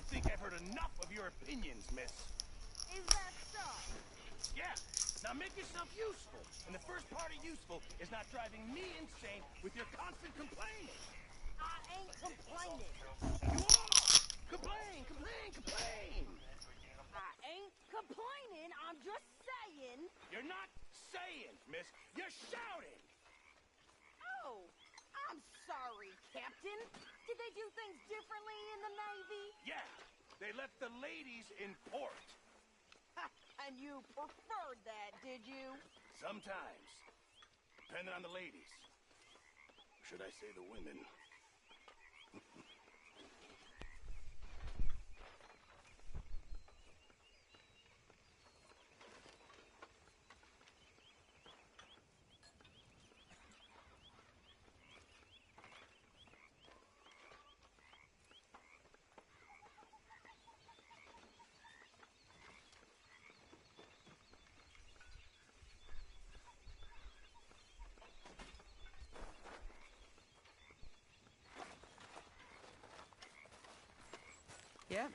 think I've heard enough of your opinions, miss. Is that so? Yeah. Now make yourself useful. And the first part of useful is not driving me insane with your constant complaining. I ain't complaining. You are! Complain, complain, complain! I ain't complaining, I'm just saying. You're not saying, miss. You're shouting! Oh, I'm sorry, Captain. Did they do things differently in the Navy? Yeah, they left the ladies in port. Ha, and you preferred that, did you? Sometimes. Depending on the ladies. Should I say the women? Yeah.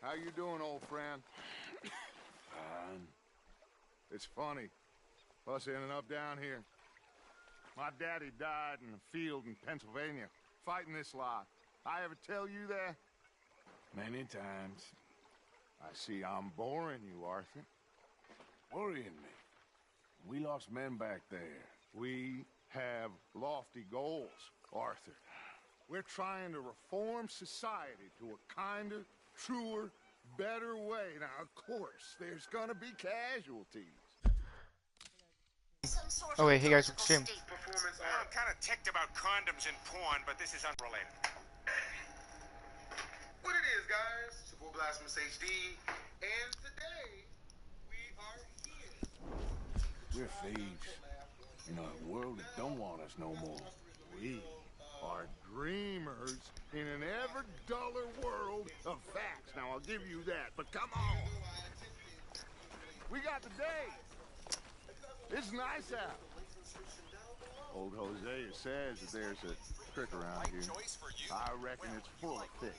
How you doing, old friend? It's funny, us ending up down here. My daddy died in a field in Pennsylvania, fighting this lot. I ever tell you that? Many times. I see I'm boring you, Arthur. Worrying me. We lost men back there. We have lofty goals, Arthur. We're trying to reform society to a kinder, truer, better way. Now, of course, there's gonna be casualties. Oh wait, hey guys, it's Jim. I'm kind of ticked about condoms and porn, but this is unrelated. What it is, guys? It's your boy Blasphemous HD, and today we are here. We're thieves. In a world that don't want us no more. We are dreamers in an ever duller world of facts. Now, I'll give you that, but come on. We got the day. It's nice out. Old Hosea says that there's a trick around here. I reckon it's full of fish.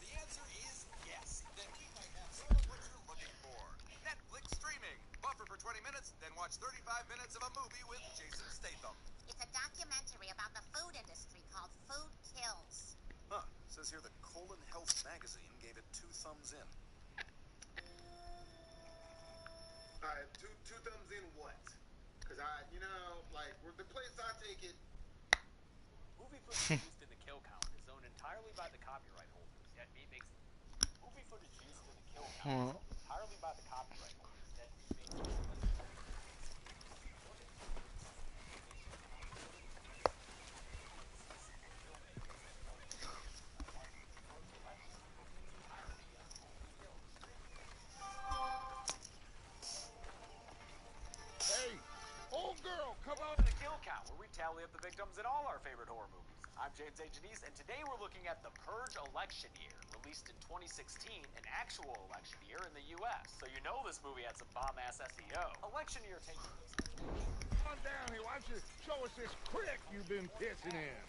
The answer is yes. Then we might have some of what you're looking for. Netflix streaming. Buffer for 20 minutes, then watch 35 minutes of a movie with Jason Statham. It's a documentary about the food industry called Food Kills. Huh. Says here that Colon Health magazine gave it 2 thumbs in. Alright, two thumbs in what? Because the place I take it. Movie footage used in the kill count is owned entirely by the copyright holders. Yet me makes movie footage used in the kill count is owned entirely by the copyright holders. Yet me makes tally up the victims in all our favorite horror movies. I'm Jayden Delahunt, and today we're looking at The Purge election year, released in 2016, an actual election year in the U.S. So you know this movie had some bomb-ass SEO. Election year taking place. Come on down here. Why don't you show us this crick you've been pissing in?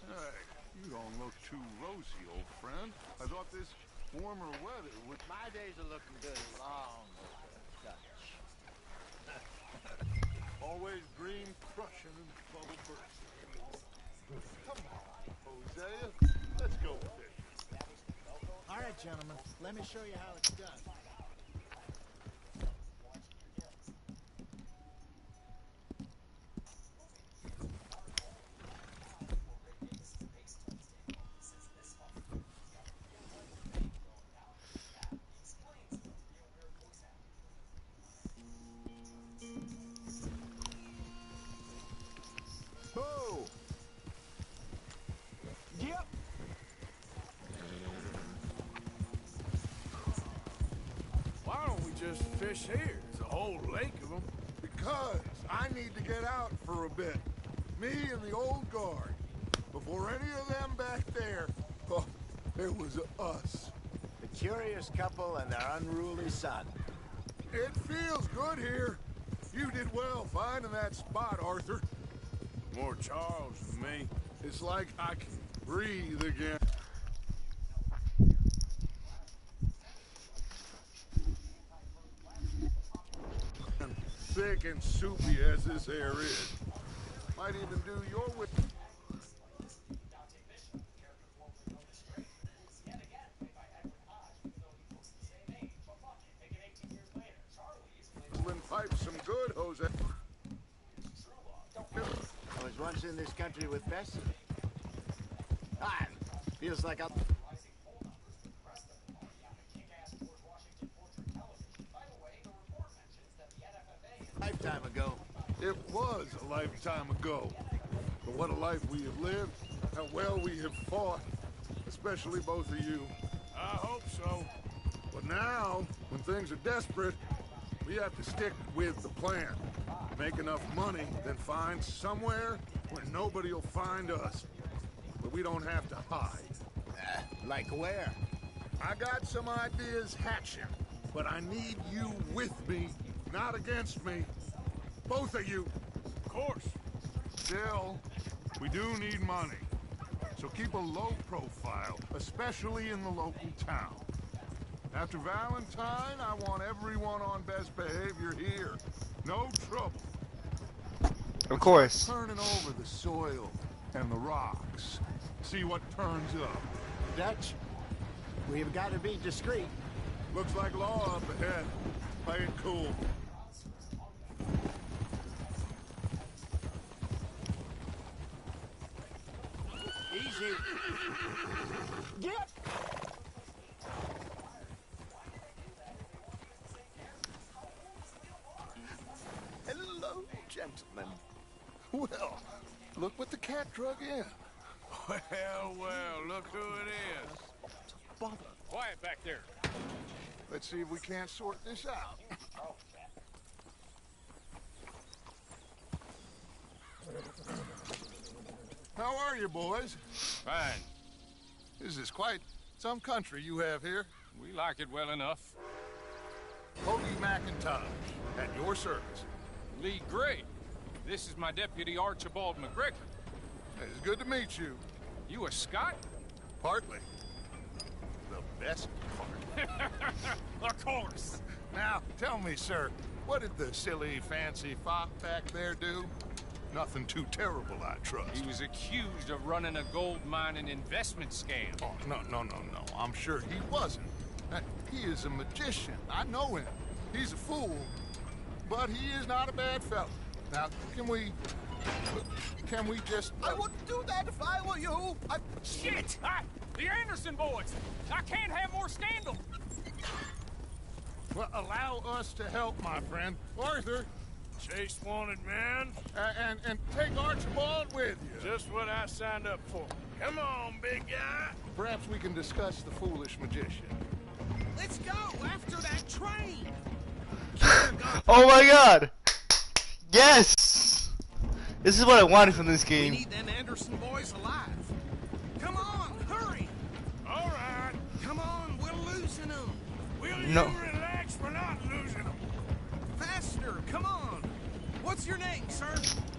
Hey, you don't look too rosy, old friend. I thought this warmer weather would... My days are looking good along with the Dutch. Always green crushing and bubble bursting. Come on, Hosea. Let's go fishing. All right, gentlemen. Let me show you how it's done. Just fish here. There's a whole lake of them. Because I need to get out for a bit. Me and the old guard. Before any of them back there, oh, there was us. The curious couple and their unruly son. It feels good here. You did well finding that spot, Arthur. More Charles than me. It's like I can breathe again. Thick and soupy as this air is. Might even do your way. Pipe some good, Jose. I was once in this country with Bessie. Ah, feels like a lifetime ago. It was a lifetime ago. But what a life we have lived, how well we have fought, especially both of you. I hope so. But now, when things are desperate, we have to stick with the plan. Make enough money, then find somewhere where nobody will find us. But we don't have to hide. Like where? I got some ideas hatching, but I need you with me, not against me. Both of you. Of course. Still, we do need money. So keep a low profile, especially in the local town. After Valentine, I want everyone on best behavior here. No trouble. Of course. Turning over the soil and the rocks. See what turns up. Dutch, we've got to be discreet. Looks like law up ahead. Play it cool. Easy. Get! Hello, gentlemen. Well, look what the cat drug in. Well, look who it is. Bother. Quiet back there. Let's see if we can't sort this out. How are you, boys? Fine. This is quite some country you have here. We like it well enough. Cody McIntosh, at your service. Lee Gray. This is my deputy Archibald McGregor. It's good to meet you. You a Scot? Partly. The best part. Of course. Now, tell me, sir, what did the silly, fancy fop back there do? Nothing too terrible, I trust. He was accused of running a gold mining investment scam. Oh, no. I'm sure he wasn't. He is a magician. I know him. He's a fool, but he is not a bad fellow. Now, can we just... I wouldn't do that if I were you. Shit! The Anderson boys! I can't have more scandal! Well, allow us to help, my friend. Arthur. Chase wanted man. And take Archibald with you. Just what I signed up for. Come on, big guy. Perhaps we can discuss the foolish magician. Let's go after that train. Oh my god! Yes! This is what I wanted from this We game. need them Anderson boys alive. Come on, hurry. All right. Come on, we're losing them. Will No. you relax? We're not losing them. Faster, come on. What's your name, sir?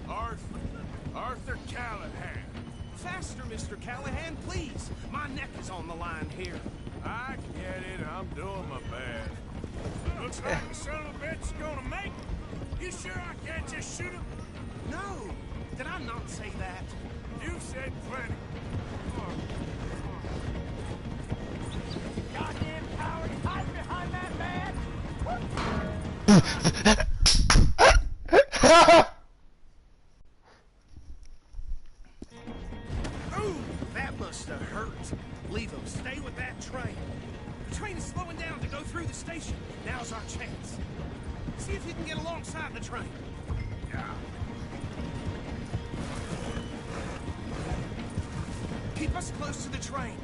Arthur Callahan. Faster, Mr. Callahan, please. My neck is on the line here. I get it. I'm doing my best. Looks like the son of a bitch is gonna make it. You sure I can't just shoot him? No, did I not say that? You've said plenty. Goddamn coward! Hide behind that man! Ooh, that must have hurt. Leave them. Stay with that train. The train is slowing down to go through the station. Now's our chance. See if you can get alongside the train. Yeah. Keep us close to the train.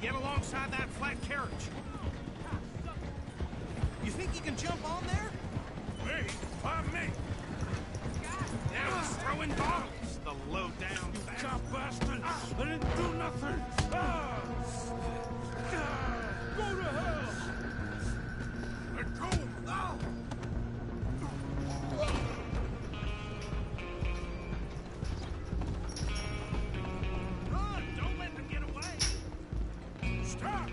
Get alongside that flat carriage. You think you can jump on there? Hey, why me? Now he's throwing bombs. The low-down cop bastard. I didn't do nothing. Go to hell. Let go. Run! Don't let them get away. Stop.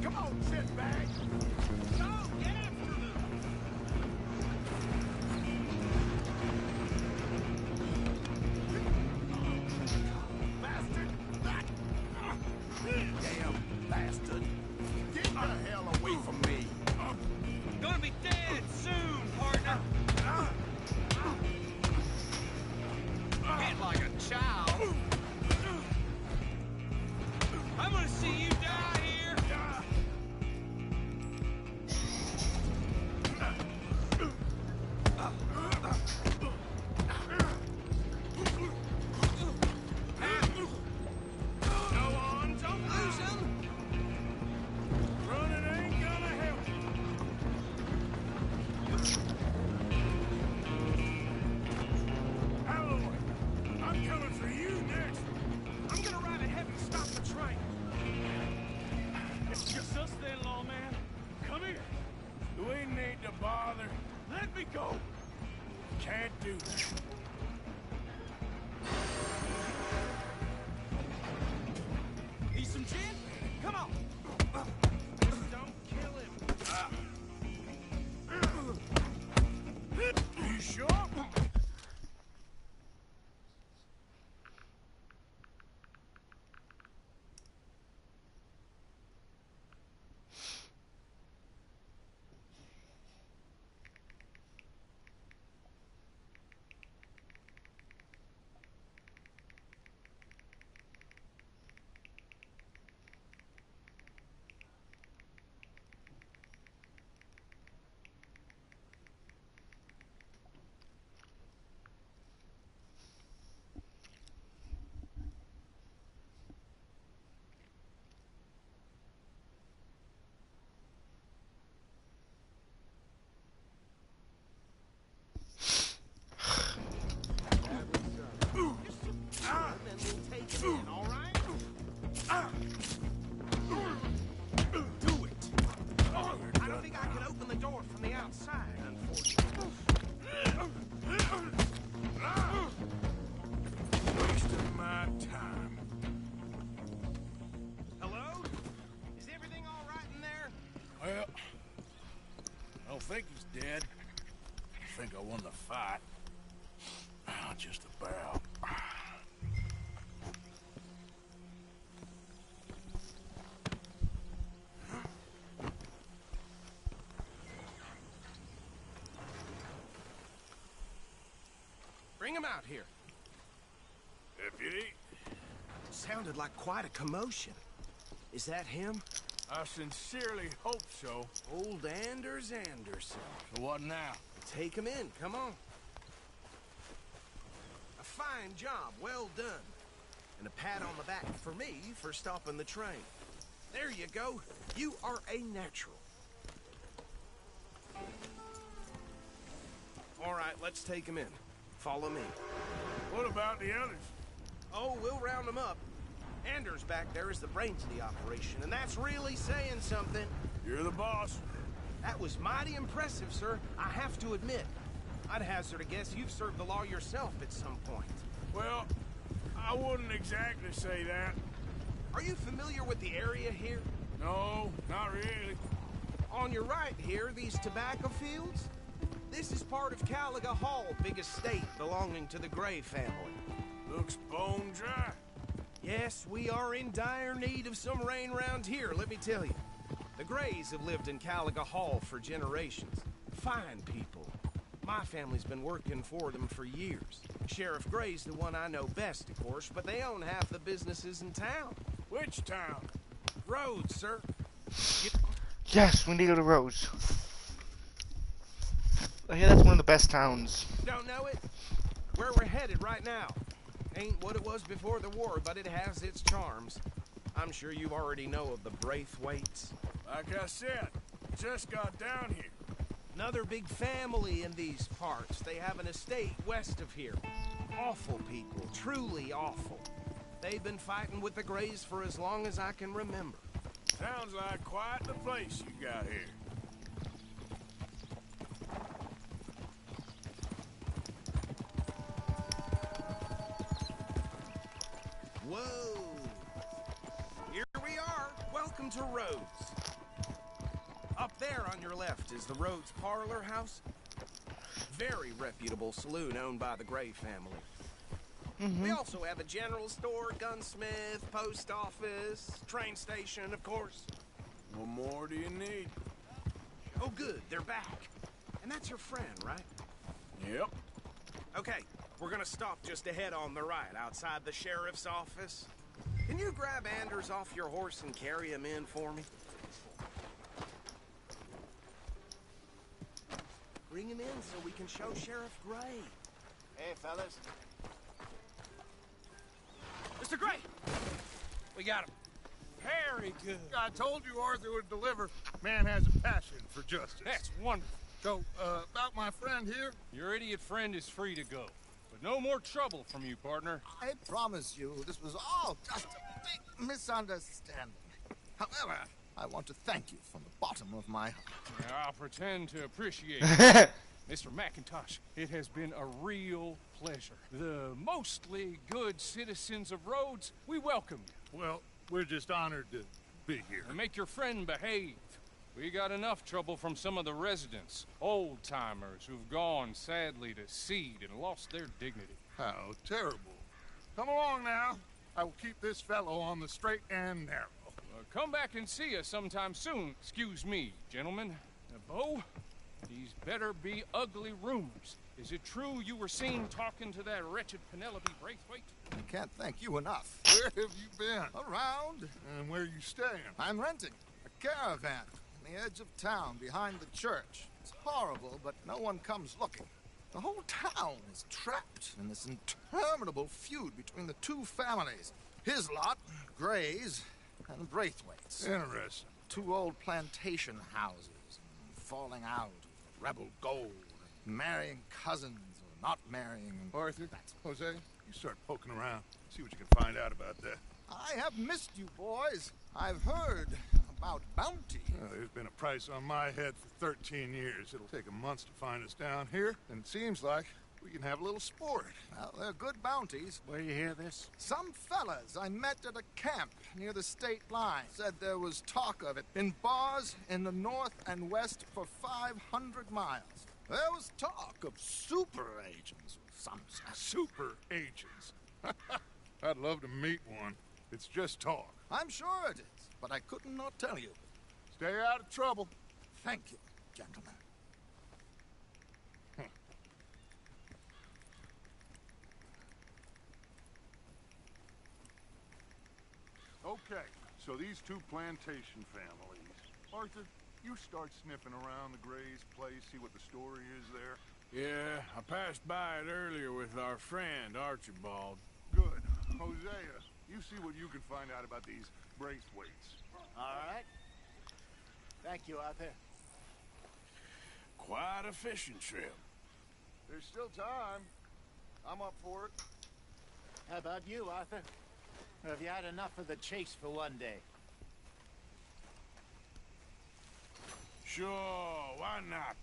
Come on, shitbag. Go, get after them. Bastard! Damn bastard! Get the hell away from me! Gonna be dead soon, partner. Hit like a child. I'm gonna see you die here. Go on, don't lose him. Running ain't gonna help. Alloy, I'm coming for you next. I'm gonna ride ahead and stop the train. It's just us then, lawman. Come here. We need to bother. Let me go. Can't do that. Need some gin? Come on. Just don't kill him. You sure? think he's dead. I think I won the fight. Just about. Bring him out here. Deputy? Sounded like quite a commotion. Is that him? I sincerely hope so. Old Anders Anderson. So what now? Take him in, come on. A fine job, well done. And a pat on the back for me for stopping the train. There you go. You are a natural. All right, let's take him in. Follow me. What about the others? Oh, we'll round them up. Anders back there is the brains of the operation, and that's really saying something. You're the boss. That was mighty impressive, sir. I have to admit. I'd hazard a guess you've served the law yourself at some point. Well, I wouldn't exactly say that. Are you familiar with the area here? No, not really. On your right here, these tobacco fields? This is part of Caliga Hall, big estate belonging to the Gray family. Looks bone dry. Yes, we are in dire need of some rain round here, let me tell you. The Grays have lived in Caliga Hall for generations. Fine people. My family's been working for them for years. Sheriff Gray's the one I know best, of course, but they own half the businesses in town. Which town? Rhodes, sir. Yes, we need to go to Rhodes. I hear that's one of the best towns. Don't know it? where we're headed right now. Ain't what it was before the war, but it has its charms. I'm sure you already know of the Braithwaites. Like I said, just got down here. Another big family in these parts. They have an estate west of here. Awful people, truly awful. They've been fighting with the Greys for as long as I can remember. Sounds like quite the place you got here. Whoa! Here we are. Welcome to Rhodes. Up there on your left is the Rhodes Parlor House. Very reputable saloon owned by the Gray family. We also have a general store, gunsmith, post office, train station, of course. What more do you need? Oh, good. They're back. And that's your friend, right? Yep. Okay, we're gonna stop just ahead on the right, outside the sheriff's office. Can you grab Anders off your horse and carry him in for me? Bring him in so we can show Sheriff Gray. Hey, fellas. Mr. Gray! We got him. Very good. I told you Arthur would deliver. Man has a passion for justice. That's wonderful. So, about my friend here? Your idiot friend is free to go. But no more trouble from you, partner. I promise you, this was all just a big misunderstanding. However, I want to thank you from the bottom of my heart. Now, I'll pretend to appreciate it. Mr. McIntosh, it has been a real pleasure. The mostly good citizens of Rhodes, we welcome you. Well, we're just honored to be here. And make your friend behave. We got enough trouble from some of the residents, old-timers who've gone, sadly, to seed and lost their dignity. How terrible. Come along now. I will keep this fellow on the straight and narrow. Come back and see us sometime soon. Excuse me, gentlemen. Bo, these better be ugly rumors. Is it true you were seen talking to that wretched Penelope Braithwaite? I can't thank you enough. Where have you been? Around. And where are you staying? I'm renting a caravan on the edge of town behind the church. It's horrible, but no one comes looking. The whole town is trapped in this interminable feud between the two families. His lot, Gray's, and Braithwaite's. Interesting. Two old plantation houses, falling out, rebel gold, marrying cousins or not marrying. Arthur, Jose, you start poking around. See what you can find out about that. I have missed you, boys. I've heard about bounty. There's been a price on my head for 13 years. It'll take a month to find us down here, and it seems like we can have a little sport. Well, they're good bounties. Where you hear this? Some fellas I met at a camp near the state line said there was talk of it in bars in the north and west for 500 miles. There was talk of super agents of some sort. Super agents. I'd love to meet one. It's just talk. I'm sure it is, but I couldn't not tell you. Stay out of trouble. Thank you, gentlemen. Okay, so these two plantation families. Arthur, you start sniffing around the Gray's place, see what the story is there. Yeah, I passed by it earlier with our friend, Archibald. Good. Hosea, you see what you can find out about these Braithwaites. All right. Thank you, Arthur. Quite a fishing trip. There's still time. I'm up for it. How about you, Arthur? Or have you had enough of the chase for one day? Sure, why not?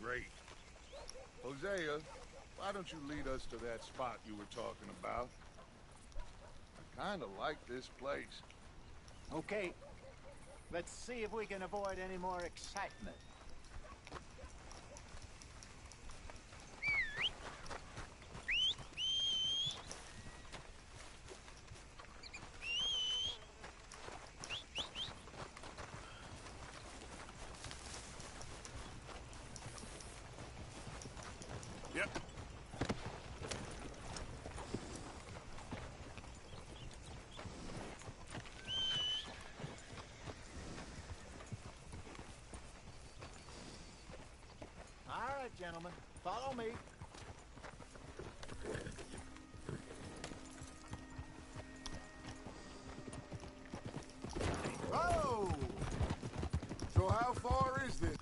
Great. Hosea, why don't you lead us to that spot you were talking about? I kind of like this place. Okay. Let's see if we can avoid any more excitement. Yep. All right, gentlemen. Follow me. Oh! So how far is this?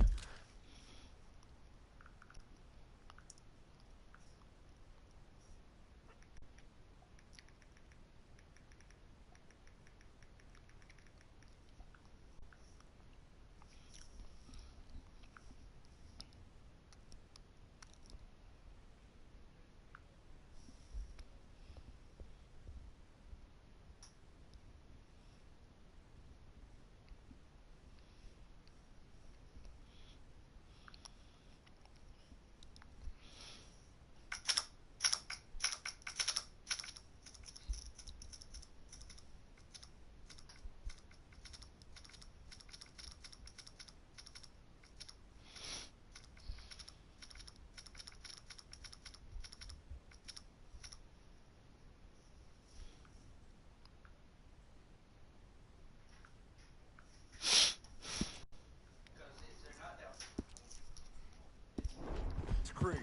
Creek.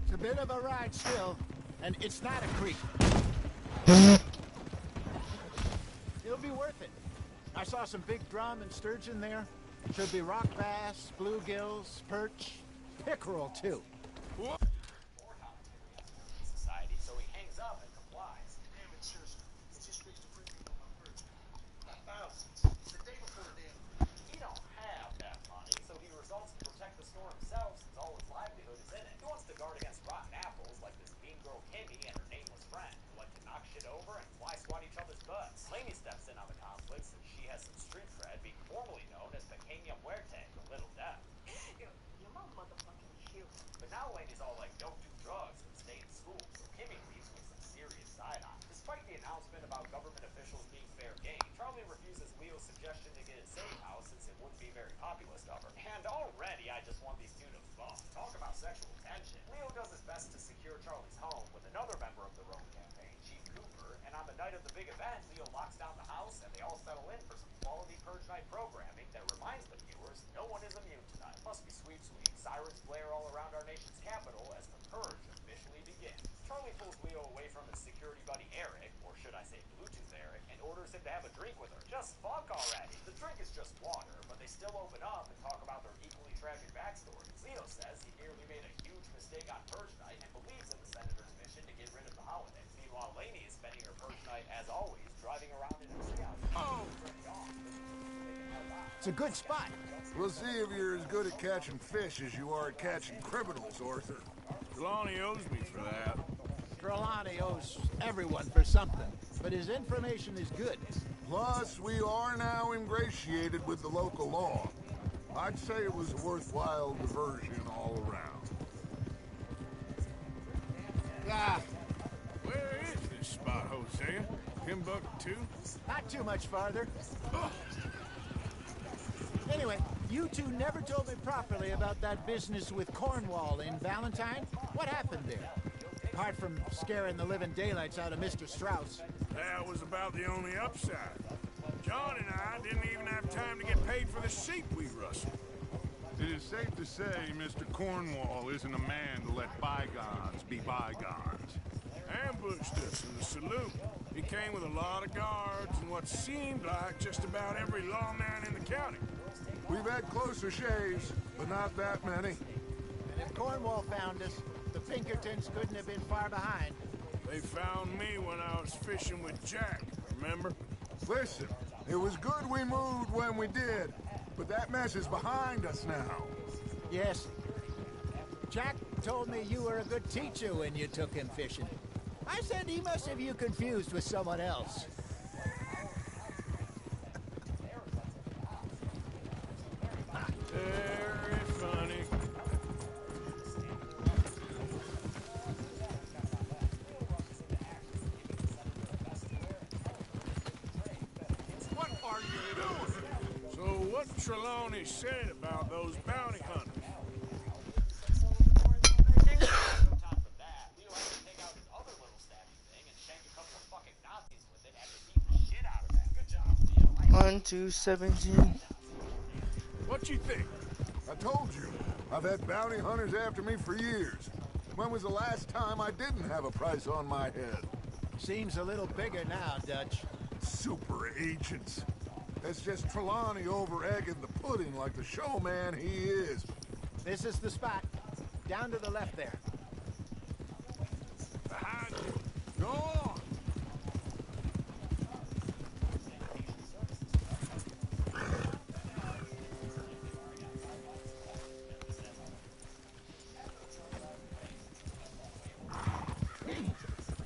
It's a bit of a ride still, and it's not a creek. It'll be worth it. I saw some big drum and sturgeon there. Should be rock bass, bluegills, perch, pickerel too. Society, so he hangs up and complies. Damn it, sir. It's just raised a premium on my perch. Thousands. The day before the damn. He don't have that money, so he resolves to protect the store himself since all his livelihood is in it. He wants to guard against rotten apples like this mean girl Kimmy and her nameless friend, who like to knock shit over and fly swat each other's butts. Laney steps in on the conflict since she has some street cred, being formerly known as Pequeña Muerte, the Little Death. You're my motherfucking hero. But now Laney's all like, don't do drugs and stay in school, so Kimmy leaves with some serious side-eye. Despite the announcement about government officials being fair game, Charlie refuses Leo's suggestion to get a safe house since it wouldn't be very populist of her. And already I just want these two to bump. Talk about sexual tension. Leo does his best to secure Charlie's home with another member of the Rome campaign, Chief Cooper, and on the night of the big event, Leo locks down the house and they all settle in for some quality Purge Night programming that reminds the viewers no one is immune tonight. Must be sweet. Sirens blare all around our nation's capital as the Purge officially begins. Charlie pulls Leo away from his security buddy Eric, or should I say Bluetooth Eric, and orders him to have a drink with her. Just fuck already. The drink is just water, but they still open up and talk about their equally tragic backstories. Leo says he nearly made a huge mistake on Purge Night and believes in the Senator's mission to get rid of the holidays. Meanwhile, Laney is spending her Purge Night, as always, driving around in a treehouse. Oh! It's a good spot. We'll see if you're as good at catching fish as you are at catching criminals, Arthur. Trelawney owes me for that. Trelawney owes everyone for something, but his information is good. Plus, we are now ingratiated with the local law. I'd say it was a worthwhile diversion all around. Ah, Where is this spot, Hosea? Timbuktu? not too much farther. Anyway, you two never told me properly about that business with Cornwall in Valentine. What happened there? Apart from scaring the living daylights out of Mr. Strauss. That was about the only upside. John and I didn't even have time to get paid for the sheep we rustled. It is safe to say Mr. Cornwall isn't a man to let bygones be bygones. Ambushed us in the saloon. He came with a lot of guards and what seemed like just about every lawman in the county. We've had closer shaves, but not that many. And if Cornwall found us, the Pinkertons couldn't have been far behind. They found me when I was fishing with Jack, remember? Listen, it was good we moved when we did, but that mess is behind us now. Yes. Jack told me you were a good teacher when you took him fishing. I said he must have you confused with someone else. Very funny. What are you doing? So what Trelawney said about those bounty hunters? Leo has to take out his other little stabby thing and shank a couple of fucking Nazis with it after beating the shit out of that. Good job, Leo. 1 to 17. What you think? I told you, I've had bounty hunters after me for years. When was the last time I didn't have a price on my head? Seems a little bigger now, Dutch. Super agents. That's just Trelawney over-egging the pudding like the showman he is. This is the spot. Down to the left there. Behind you. Go on!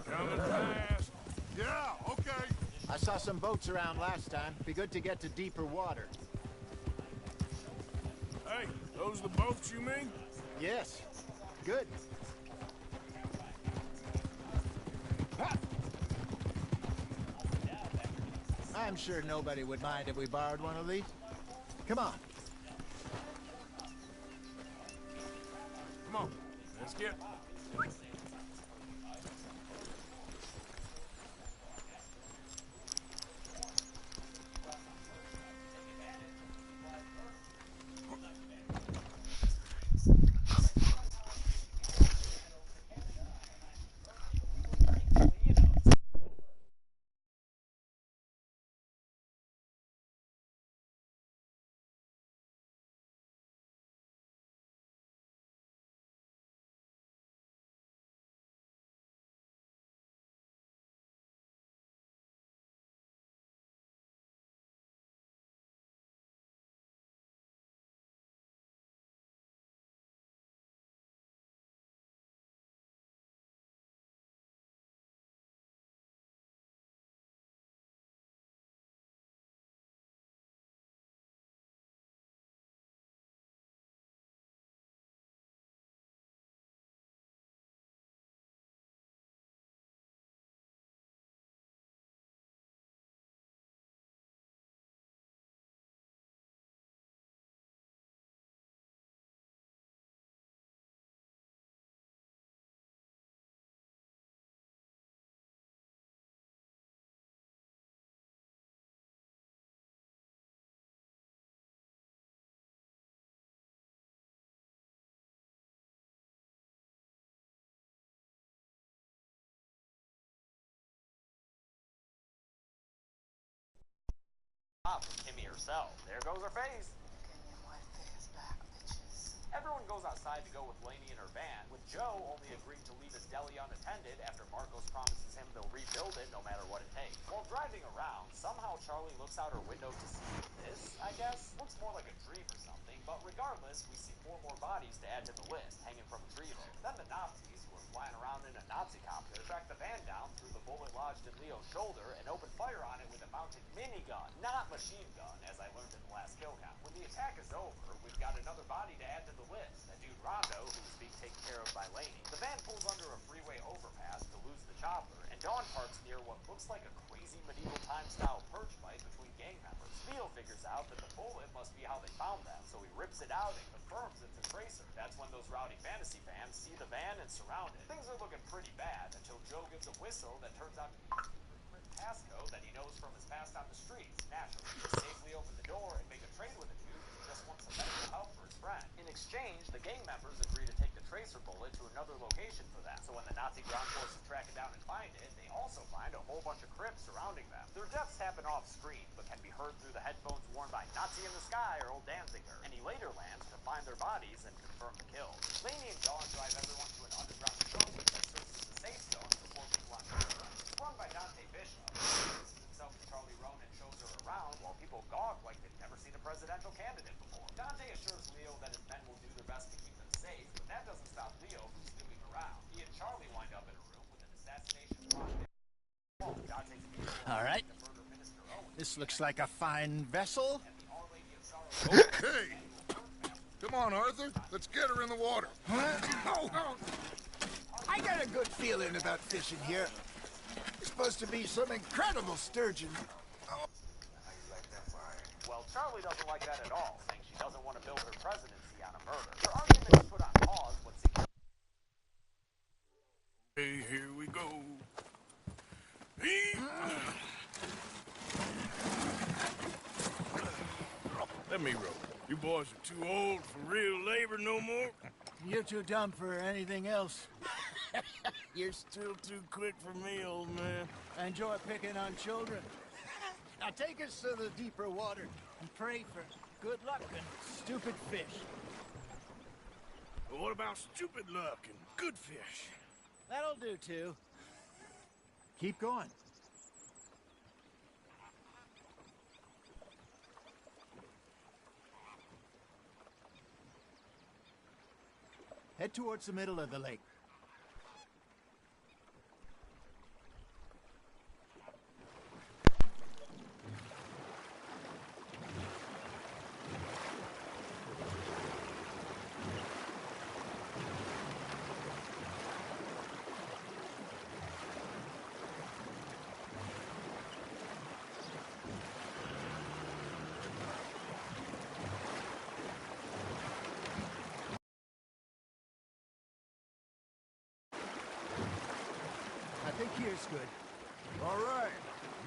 Coming fast. Yeah, okay. I saw some boats around last time. Be good to get to deeper water. Hey, those the boats you mean? Yes. Good. I'm sure nobody would mind if we borrowed one of these. Come on. Come on, let's get... From Kimmy herself. There goes her face. Everyone goes outside to go with Lainey in her van, with Joe only agreeing to leave his deli unattended after Marcos promises him they'll rebuild it no matter what it takes. While driving around, somehow Charlie looks out her window to see this, I guess? Looks more like a dream or something, but regardless, we see 4 more bodies to add to the list, hanging from a tree there. Then the Nazis, who are flying around in a Nazi copter, track the van down through the bullet lodged in Leo's shoulder and open fire on it with a mounted minigun, not machine gun, as I learned in the last kill count. When the attack is over, we've got another body to add to the list, a dude Rondo, who is being taken care of by Lainey. The van pulls under a freeway overpass to lose the chopper, and Dawn parks near what looks like a crazy medieval time-style perch fight between gang members. Leo figures out that the bullet must be how they found them, so he rips it out and confirms it's a tracer. That's when those rowdy fantasy fans see the van and surround it. Things are looking pretty bad until Joe gives a whistle that turns out to be passcode that he knows from his past on the streets. Naturally, he safely open the door and make a trade with a dude who just wants some medical help for his friend. In exchange, the gang members agree to take the tracer bullet to another location for them. So when the Nazi ground forces track it down and find it, they also find a whole bunch of Crips surrounding them. Their deaths happen off screen, but can be heard through the headphones worn by Nazi in the Sky or old Danziger. And he later lands to find their bodies and confirm the kills. Lainey and Dawn drive everyone to an underground shelter that serves as a safe zone before people on the It's run by Dante Bishop. Himself as Charlie Ronan shows her around while people gawk like they've never seen a presidential candidate before. Dante assures Leo that his men will do their best to keep them safe, but that doesn't stop Leo from snooping around. He and Charlie wind up in a room with an assassination plot. All right. This looks like a fine vessel. Okay. Come on, Arthur. Let's get her in the water. I got a good feeling about fishing here. It's supposed to be some incredible sturgeon. Well, Charlie doesn't like that at all, saying she doesn't want to build her presidency on a murder. Their argument is put on pause when Hey, here we go. Let me roll. You boys are too old for real labor no more. You too dumb for anything else. You're still too quick for me, old man. I enjoy picking on children. Now take us to the deeper water and pray for good luck and stupid fish. But what about stupid luck and good fish? That'll do too. Keep going. Head towards the middle of the lake. I think here's good. All right.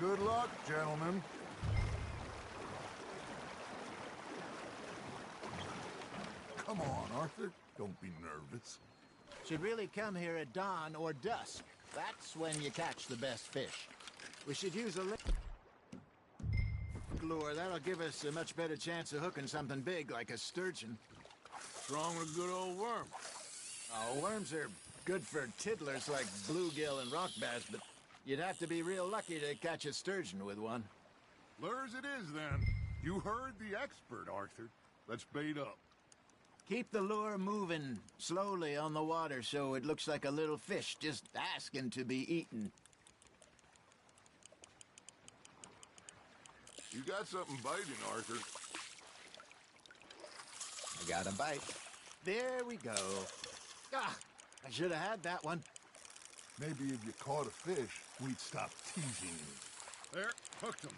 Good luck, gentlemen. Come on, Arthur. Don't be nervous. Should really come here at dawn or dusk. That's when you catch the best fish. We should use a lure. That'll give us a much better chance of hooking something big like a sturgeon. Strong with a good old worm. Oh, worms are good for tiddlers like bluegill and rock bass, but you'd have to be real lucky to catch a sturgeon with one. Lures it is, then. You heard the expert, Arthur. Let's bait up. Keep the lure moving slowly on the water so it looks like a little fish just asking to be eaten. You got something biting, Arthur. I got a bite. There we go. Ah, I should have had that one. Maybe if you caught a fish, we'd stop teasing you. There, hooked him.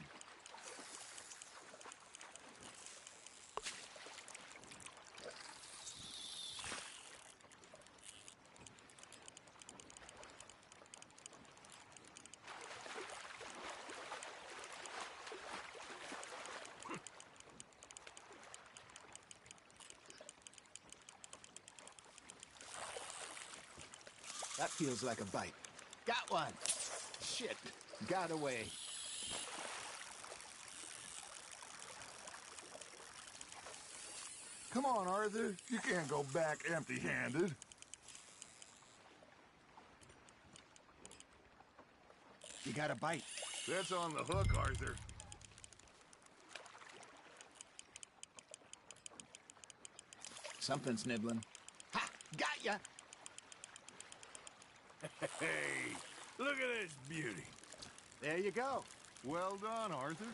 That feels like a bite. Got one. Shit, got away. Come on, Arthur. You can't go back empty-handed. You got a bite. That's on the hook, Arthur. Something's nibbling. Ha! Got ya! Hey, look at this beauty. There you go. Well done, Arthur.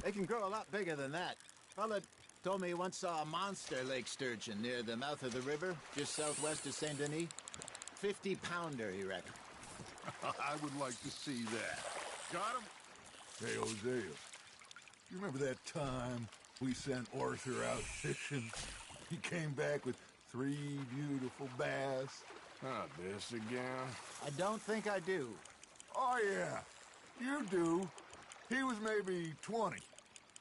They can grow a lot bigger than that. Fella told me he once saw a monster lake sturgeon near the mouth of the river, just southwest of Saint Denis. 50-pounder, he reckoned. I would like to see that. Got him? Hey, Hosea. You remember that time we sent Arthur out fishing? He came back with 3 beautiful bass. Not this again. I don't think I do. Oh, yeah. You do. He was maybe 20.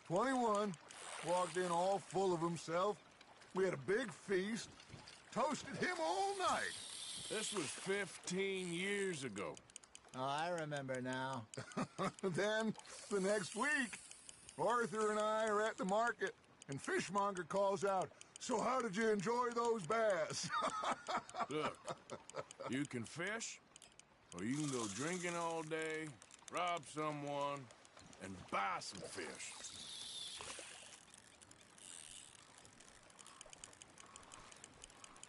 21. Walked in all full of himself. We had a big feast. Toasted him all night. This was 15 years ago. Oh, I remember now. Then, the next week, Arthur and I are at the market, and Fishmonger calls out, "So how did you enjoy those bass?" Look, you can fish, or you can go drinking all day, rob someone, and buy some fish.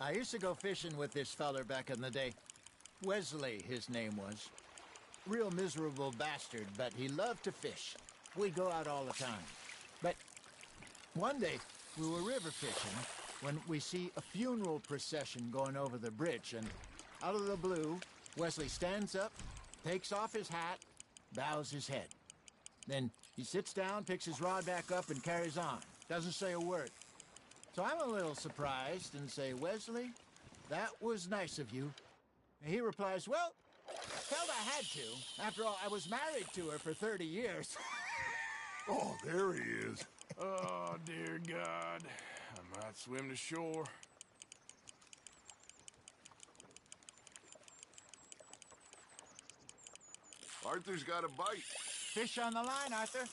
I used to go fishing with this feller back in the day. Wesley, his name was. Real miserable bastard, but he loved to fish. We'd go out all the time. But one day, we were river fishing when we see a funeral procession going over the bridge, and out of the blue, Wesley stands up, takes off his hat, bows his head. Then he sits down, picks his rod back up, and carries on. Doesn't say a word. So I'm a little surprised and say, "Wesley, that was nice of you." And he replies, "Well, felt I had to. After all, I was married to her for 30 years. Oh, there he is. Oh, dear God. I might swim to shore. Arthur's got a bite. Fish on the line, Arthur.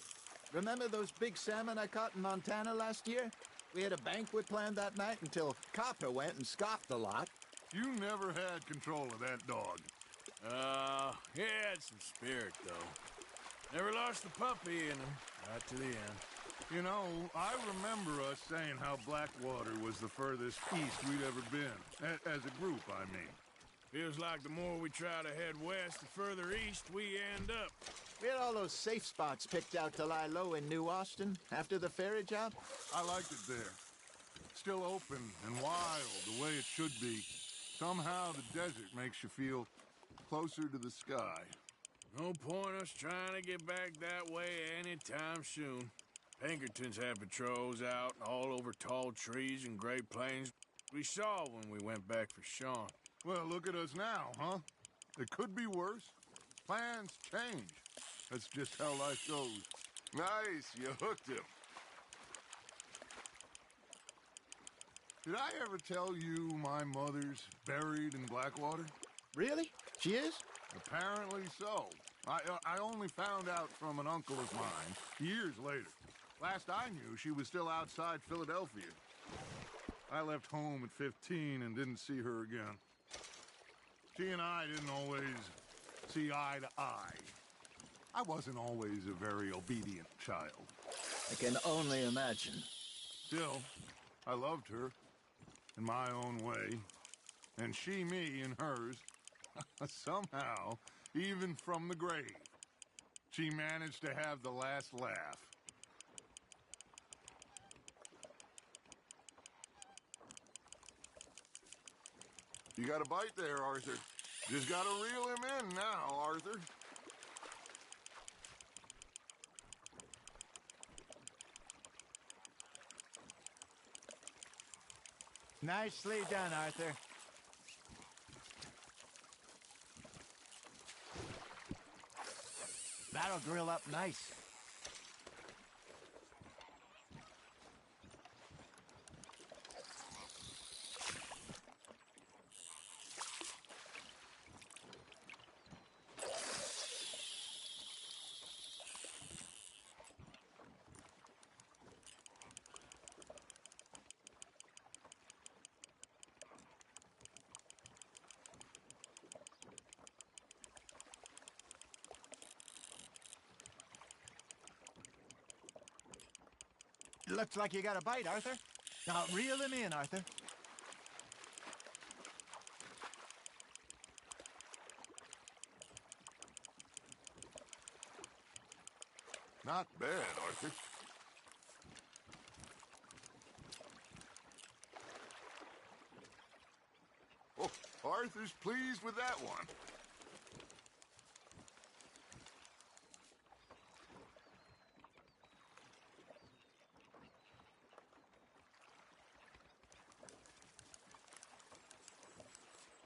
Remember those big salmon I caught in Montana last year? We had a banquet planned that night until Copper went and scoffed a lot. You never had control of that dog. He had some spirit, though. Never lost the puppy in him, right to the end. You know, I remember us saying how Blackwater was the furthest east we'd ever been. As a group, I mean. Feels like the more we try to head west, the further east we end up. We had all those safe spots picked out to lie low in New Austin after the ferry job. I liked it there. Still open and wild, the way it should be. Somehow the desert makes you feel closer to the sky. No point us trying to get back that way anytime soon. Pinkertons have patrols out all over tall trees and Great Plains. We saw when we went back for Sean. Well, look at us now, huh? It could be worse. Plans change. That's just how life goes. Nice, you hooked him. Did I ever tell you my mother's buried in Blackwater? Really? She is? Apparently so. I only found out from an uncle of mine years later. Last I knew, she was still outside Philadelphia. I left home at 15 and didn't see her again. She and I didn't always see eye to eye. I wasn't always a very obedient child. I can only imagine. Still, I loved her in my own way, and she me in hers. Somehow, even from the grave, she managed to have the last laugh. You got a bite there, Arthur. Just gotta reel him in now, Arthur. Nicely done, Arthur. That'll grill up nice. Looks like you got a bite, Arthur. Now, reel him in, Arthur. Not bad, Arthur. Oh, Arthur's pleased with that one.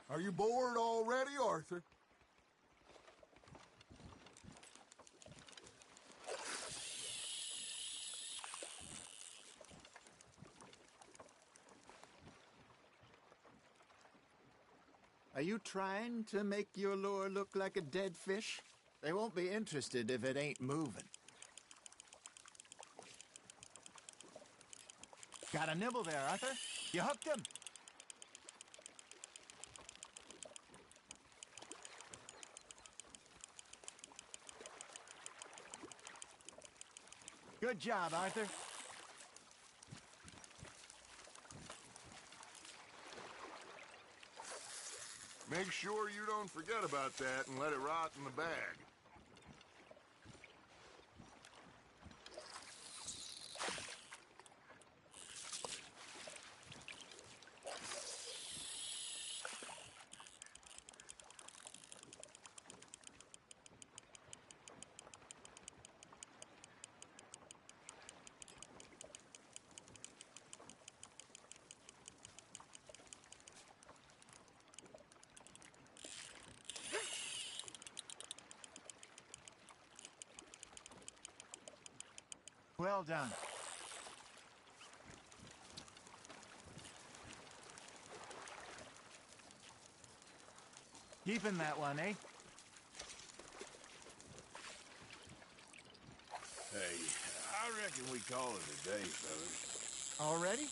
Are you bored already, Arthur? Are you trying to make your lure look like a dead fish? They won't be interested if it ain't moving. Got a nibble there, Arthur. You hooked him. Good job, Arthur. Make sure you don't forget about that and let it rot in the bag. Well done. Keeping that one, eh? reckon we call it a day, fellas. Already?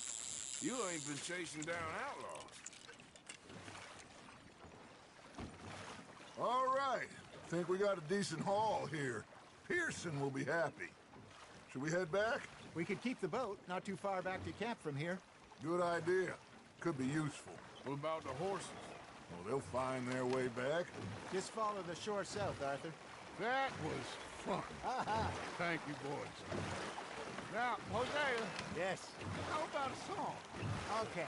You ain't been chasing down outlaws. All right. Think we got a decent haul here. Pearson will be happy. Should we head back? We could keep the boat not too far back to camp from here. Good idea. Could be useful. What about the horses? Well, they'll find their way back. Just follow the shore south, Arthur. That was fun. Thank you, boys. Now, Hosea. Yes. How about a song? Okay.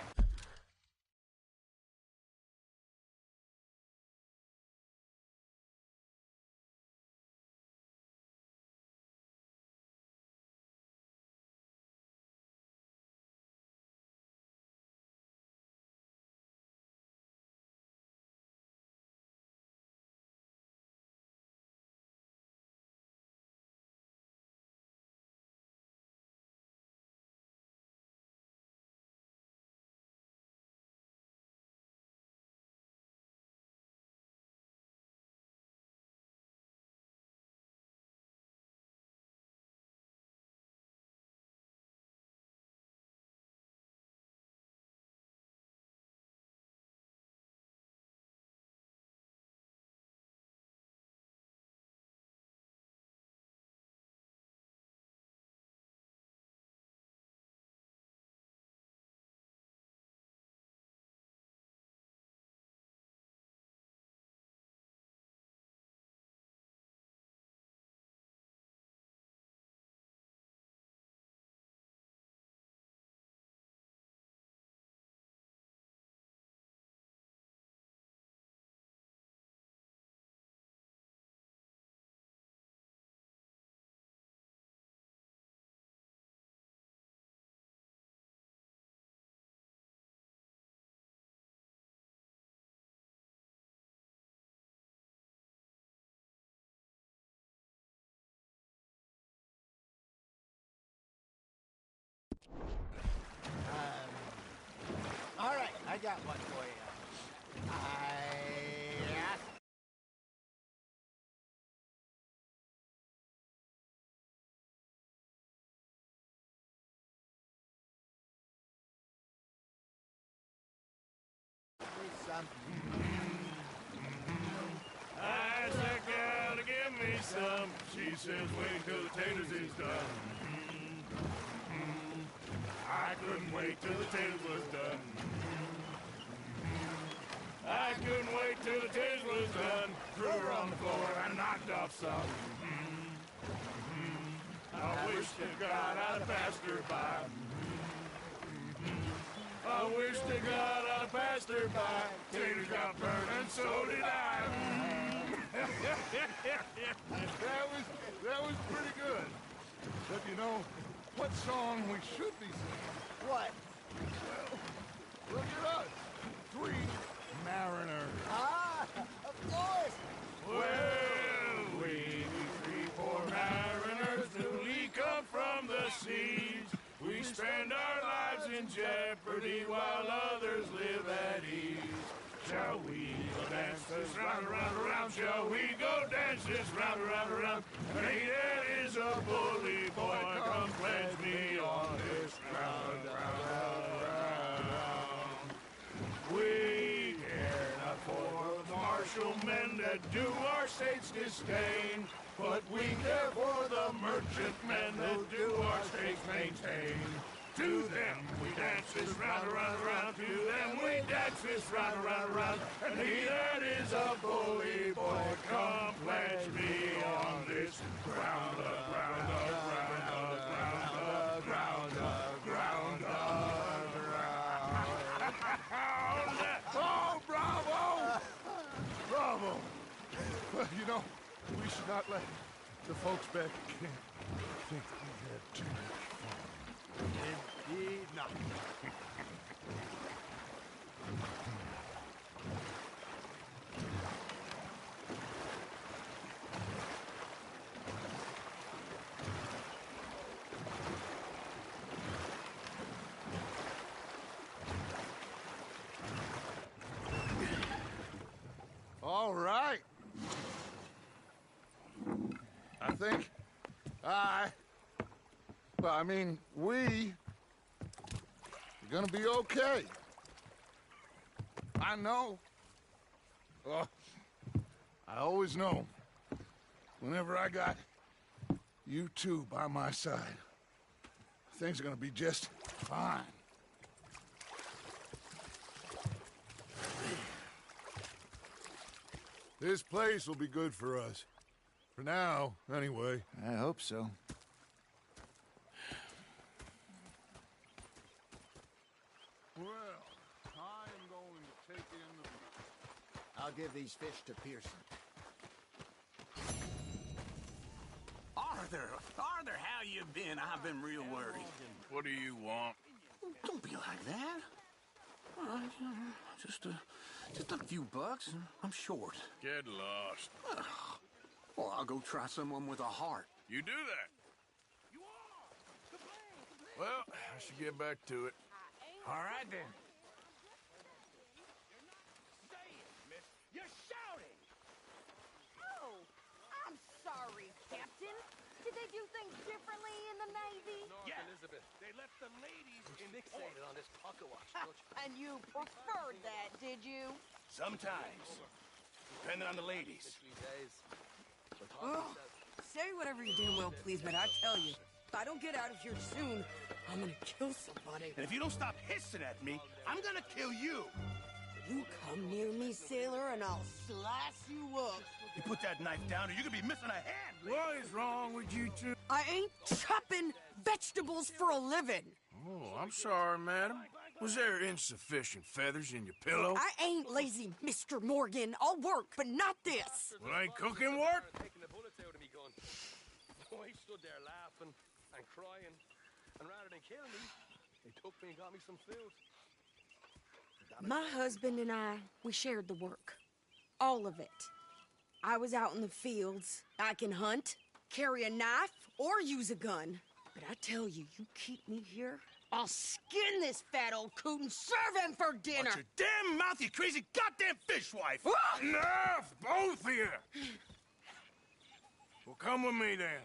All right, I got one for you. I asked that gal to give me some. She says wait till the taters is done. I couldn't wait till the taters was done. I couldn't wait till the taters was done. Threw her on the floor and knocked off some. I wish to God I'd passed her by. I wish to God I'd passed her by. Taters got burned and so did I. That was pretty good. But you know, what song we should be singing? What? Well, look at us. 3 mariners. Ah, of course. Well, we 3 poor mariners newly come from the seas. We spend our lives in jeopardy while others live at ease. Shall we go dance this round, around, around? Shall we go dance this round, around, around? Hey, that is a bully boy. Come pledge me on this round, round, round. We care not for the martial men that do our state's disdain, but we care for the merchant men that do our state's maintain. To them we dance this round, around, around. To them we dance this round, around, around. And he that is a bully boy, come pledge me on this ground, ground, ground, ground, ground, ground, ground. Oh, bravo! Bravo! Well, you know, we should not let the folks back at camp think that we had too much fun. Indeed not. All right. I think Well, I mean, we're gonna be okay. I know. Oh, I always know. Whenever I got you two by my side, things are gonna be just fine. This place will be good for us. For now, anyway. I hope so. Well, I am going to take in the... I'll give these fish to Pearson. Arthur, how you been? I've been real worried. What do you want? Don't be like that. All right, just a few bucks. I'm short. Get lost. Well, I'll go try someone with a heart. You do that. Well, I should get back to it. All right, then. You're shouting! Oh, I'm sorry, Captain. Did they do things differently in the Navy? Yeah, Elizabeth. They left the ladies in fixated on this pocket watch, And you preferred that, did you? Sometimes. Depending on the ladies. Ugh. Say whatever you damn well please, but I tell you, if I don't get out of here soon, I'm gonna kill somebody. And if you don't stop hissing at me, I'm gonna kill you. You come near me, sailor, and I'll slice you up. You put that knife down or you're gonna be missing a hand. What is wrong with you two? I ain't chopping vegetables for a living. Oh, I'm sorry, madam. Was there insufficient feathers in your pillow? I ain't lazy, Mr. Morgan. I'll work, but not this. Well, ain't cooking work? Taking the bullets out of me gun. I stood there laughing and crying, and rather than kill me, they took me and got me some food. My husband and I, we shared the work. All of it. I was out in the fields. I can hunt, carry a knife, or use a gun. But I tell you, you keep me here, I'll skin this fat old coot and serve him for dinner. Watch your damn mouth, you crazy goddamn fishwife! Enough, both of you! Well, come with me then.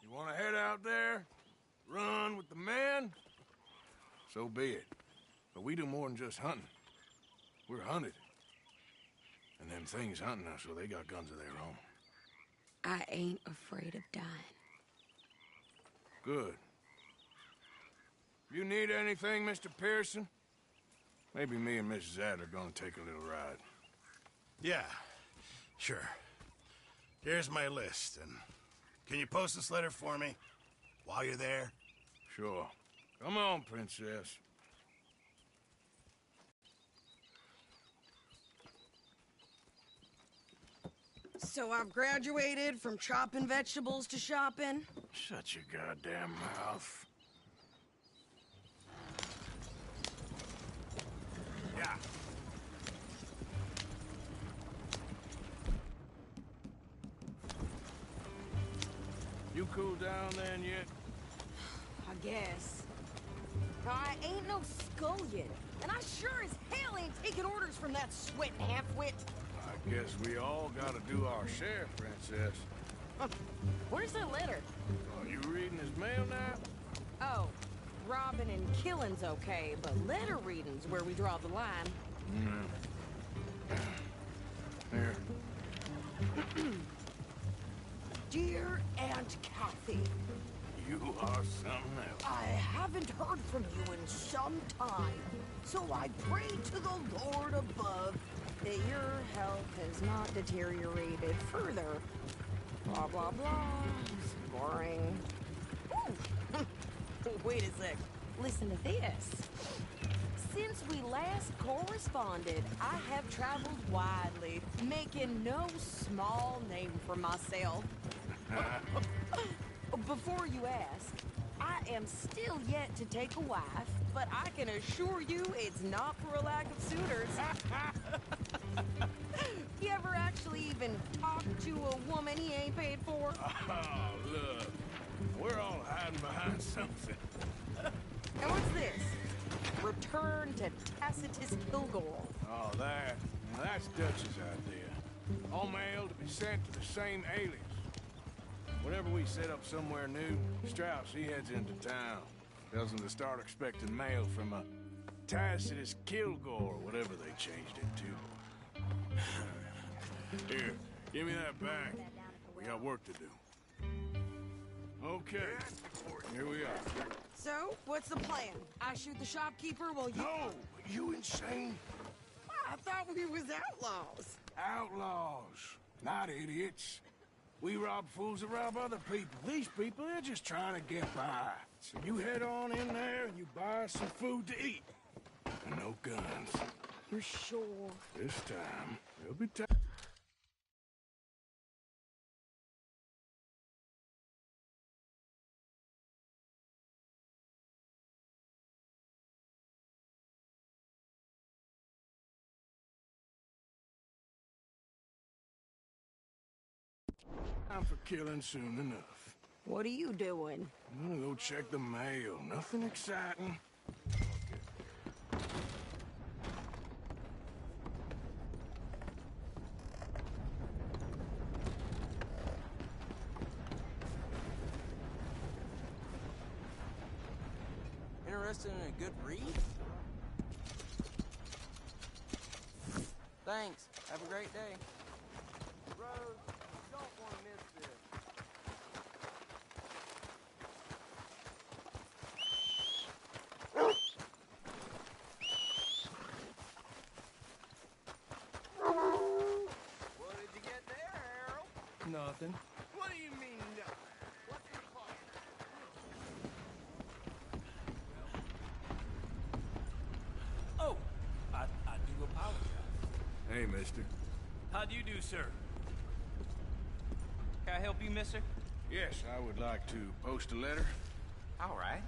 You want to head out there, run with the men? So be it. But we do more than just hunting. We're hunted. And them things hunting us, so they got guns of their own. I ain't afraid of dying. Good. You need anything, Mr. Pearson? Maybe me and Mrs. Adler are gonna take a little ride. Yeah, sure. Here's my list, and can you post this letter for me while you're there? Sure. Come on, Princess. So I've graduated from chopping vegetables to shopping? Shut your goddamn mouth. Yeah. You cool down then yet? I guess. I ain't no scullion, and I sure as hell ain't taking orders from that sweating half-wit. I guess we all gotta do our share, Princess. Where's the letter? Are you reading his mail now? Oh, robbing and killing's okay, but letter reading's where we draw the line. Here. Dear Aunt Kathy, You are something else. I haven't heard from you in some time, so I pray to the Lord above that your health has not deteriorated further. Blah, blah, blah. It's boring. Ooh. Wait a sec. Listen to this. Since we last corresponded, I have traveled widely, making no small name for myself. Before you ask, I am still yet to take a wife, but I can assure you it's not for a lack of suitors. You ever actually even talked to a woman he ain't paid for? Oh, look. We're all hiding behind something. And what's this? Return to Tacitus Kilgore. Oh, that. Now that's Dutch's idea. All mail to be sent to the same alias. Whenever we set up somewhere new, Strauss, he heads into town. Tells them to start expecting mail from a Tacitus Kilgore, or whatever they changed it to. Here, give me that back. We got work to do. Okay, here we are. So, what's the plan? I shoot the shopkeeper while you... No! You insane? I thought we was outlaws. Outlaws, not idiots. We rob fools that rob other people. These people, they're just trying to get by. So you head on in there and you buy some food to eat. And no guns. You're sure? This time, there'll be time. Time for killing soon enough. What are you doing? I'm gonna go check the mail. Nothing exciting. Interested in a good read? Thanks. Have a great day. Rose, you don't want to miss this. What did you get there, Harold? Nothing. What do you mean, nothing? What's your plan? Oh, I do apologize. Hey, mister. How do you do, sir? Can I help you, mister? Yes, I would like to post a letter. All right.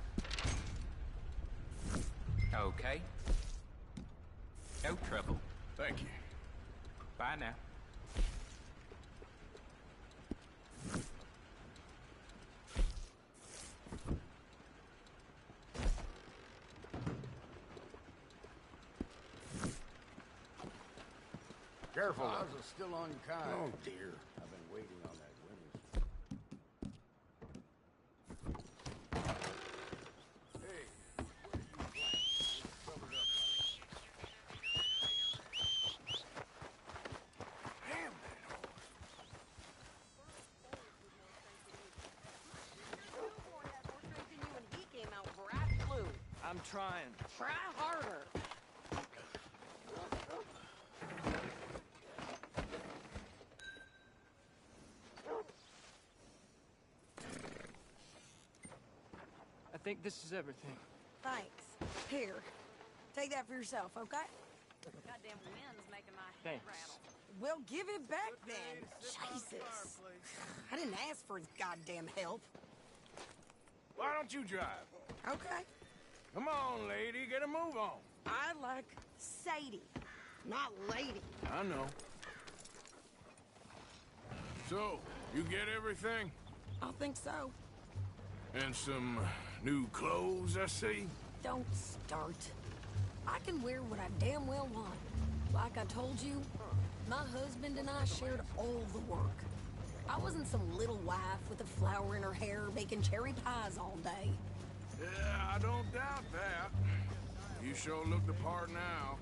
Okay. No trouble. Thank you. Bye now. Careful. Ours are still unkind. Oh, dear. I've been waiting on that winter. I'm trying. Try harder. I think this is everything. Thanks. Here. Take that for yourself, okay? Goddamn wind's making my head Thanks. rattle. Well, give it back then. Jesus. I didn't ask for his goddamn help. Why don't you drive? Okay. Come on, lady, get a move on. I like Sadie, not lady. I know. So, you get everything? I think so. And some new clothes, I see? Don't start. I can wear what I damn well want. Like I told you, my husband and I shared all the work. I wasn't some little wife with a flower in her hair making cherry pies all day. Yeah, I don't doubt that. You sure look the part now.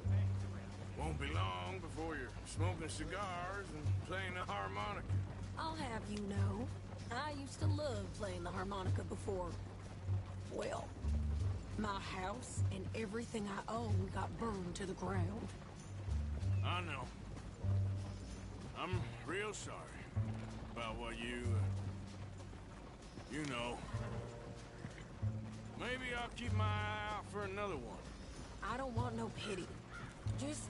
Won't be long before you're smoking cigars and playing the harmonica. I'll have you know, I used to love playing the harmonica before. Well, my house and everything I own got burned to the ground. I know. I'm real sorry about what you know. Maybe I'll keep my eye out for another one. I don't want no pity. Just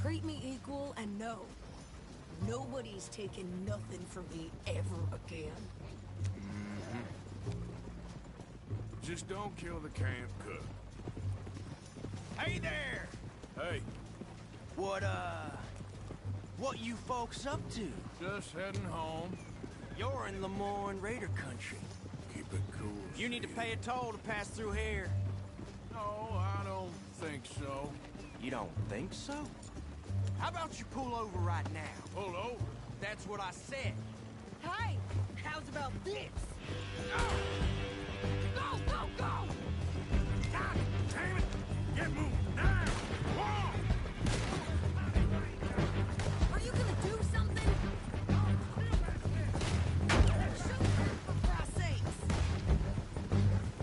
treat me equal and know nobody's taking nothing from me ever again. Just don't kill the camp cook. Hey there! Hey, What you folks up to? just heading home. You're in Lemoyne Raider country. Keep it cool. You need to pay a toll to pass through here. No, I don't think so. You don't think so? How about you pull over right now? Pull over? That's what I said. Hey, how's about this? Go, go, go! God damn it! Get moving now! Whoa! Are you gonna do something? Shoot her, for Christ's sakes!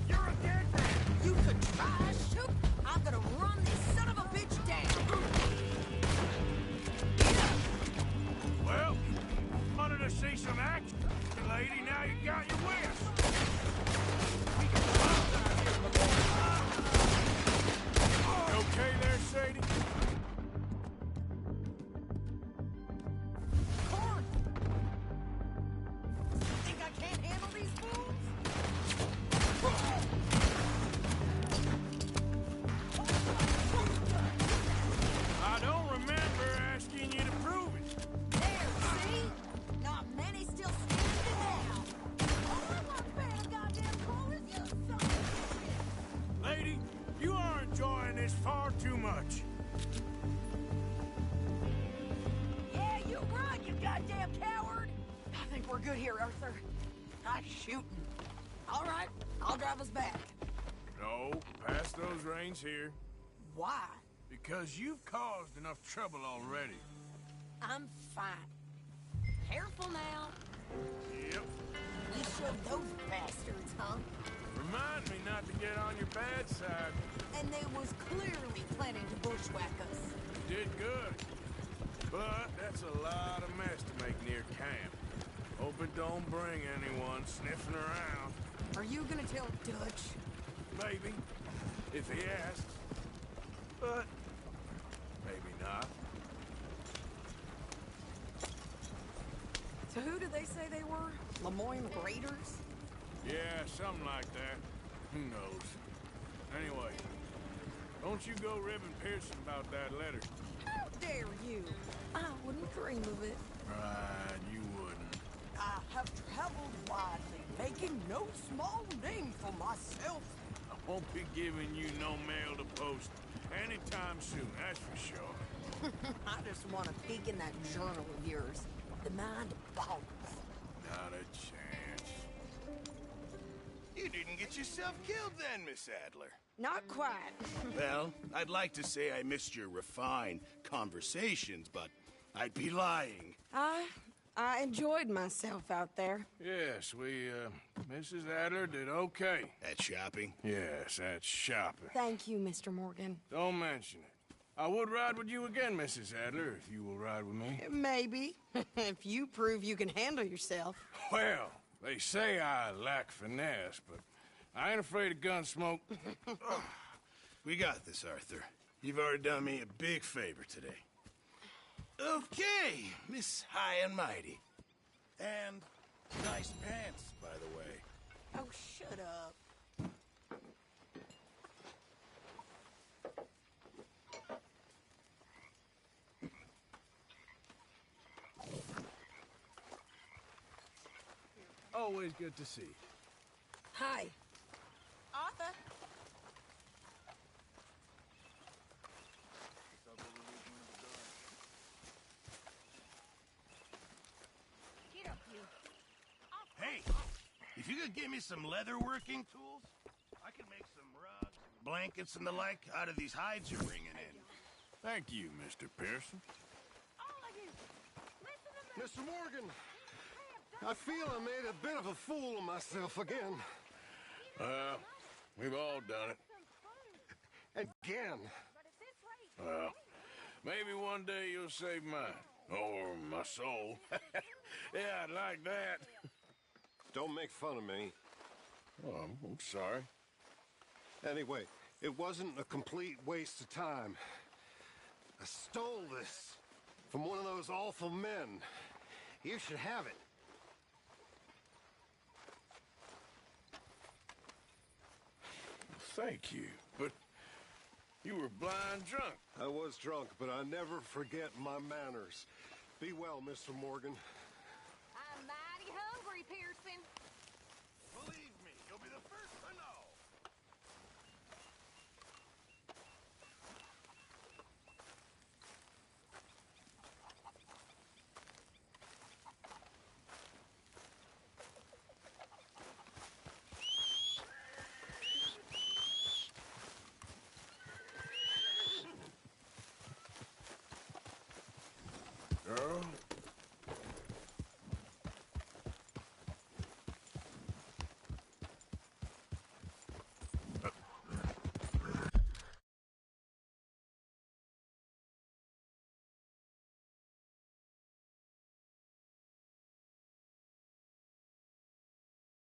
You're a dead man! You could try, shoot! I'm gonna run this son of a bitch down! Well, wanted to see some action, lady. Now you got your wish. We can stop out here before. You okay there, Sadie? Corn! Think I can't handle these fools? I don't remember asking you to prove it. There, see? Not many still standing now. All I want fan of goddamn coal is you, son of a bitch! Lady, you are enjoying this far too much. Yeah, you run, you goddamn coward! I think we're good here, Arthur. I'm shooting. All right, I'll drive us back. No, pass those reins here. Why? Because you've caused enough trouble already. I'm fine. Careful now. Yep. We shoved those bastards, huh? Remind me not to get on your bad side. And they was clearly planning to bushwhack us. You did good. But that's a lot of mess to make near camp. Hope it don't bring anyone sniffing around. Are you gonna tell Dutch? Maybe. If he asks. But maybe not. So who did they say they were? Lemoyne Raiders? Yeah, something like that. Who knows? Anyway, don't you go ribbing Pearson about that letter. How dare you? I wouldn't dream of it. Right, you wouldn't. I have traveled widely, making no small name for myself. I won't be giving you no mail to post anytime soon, that's for sure. I just want to peek in that journal of yours. The mind boggles. Not a chance. You didn't get yourself killed then, Miss Adler. Not quite. Well, I'd like to say I missed your refined conversations, but I'd be lying. I enjoyed myself out there. Yes, Mrs. Adler did okay. At shopping? Yes, at shopping. Thank you, Mr. Morgan. Don't mention it. I would ride with you again, Mrs. Adler, if you will ride with me. Maybe. If you prove you can handle yourself. Well, they say I lack finesse, but I ain't afraid of gun smoke. We got this, Arthur. You've already done me a big favor today. Okay, Miss High and Mighty. And nice pants, by the way. Oh, shut up. Always good to see you. Hi. Arthur. Get up, you. Hey, if you could give me some leather working tools, I can make some rugs, blankets, and the like out of these hides you're bringing in. Thank you, Mr. Pearson. All of you. Listen to me. Mr. Morgan, I feel I made a bit of a fool of myself again. We've all done it. Again. Well, maybe one day you'll save mine. Or my soul. Yeah, I'd like that. Don't make fun of me. Oh, I'm sorry. Anyway, it wasn't a complete waste of time. I stole this from one of those awful men. You should have it. Thank you, but you were blind drunk. I was drunk, but I never forget my manners. Be well, Mr. Morgan. I'm mighty hungry, Pearson.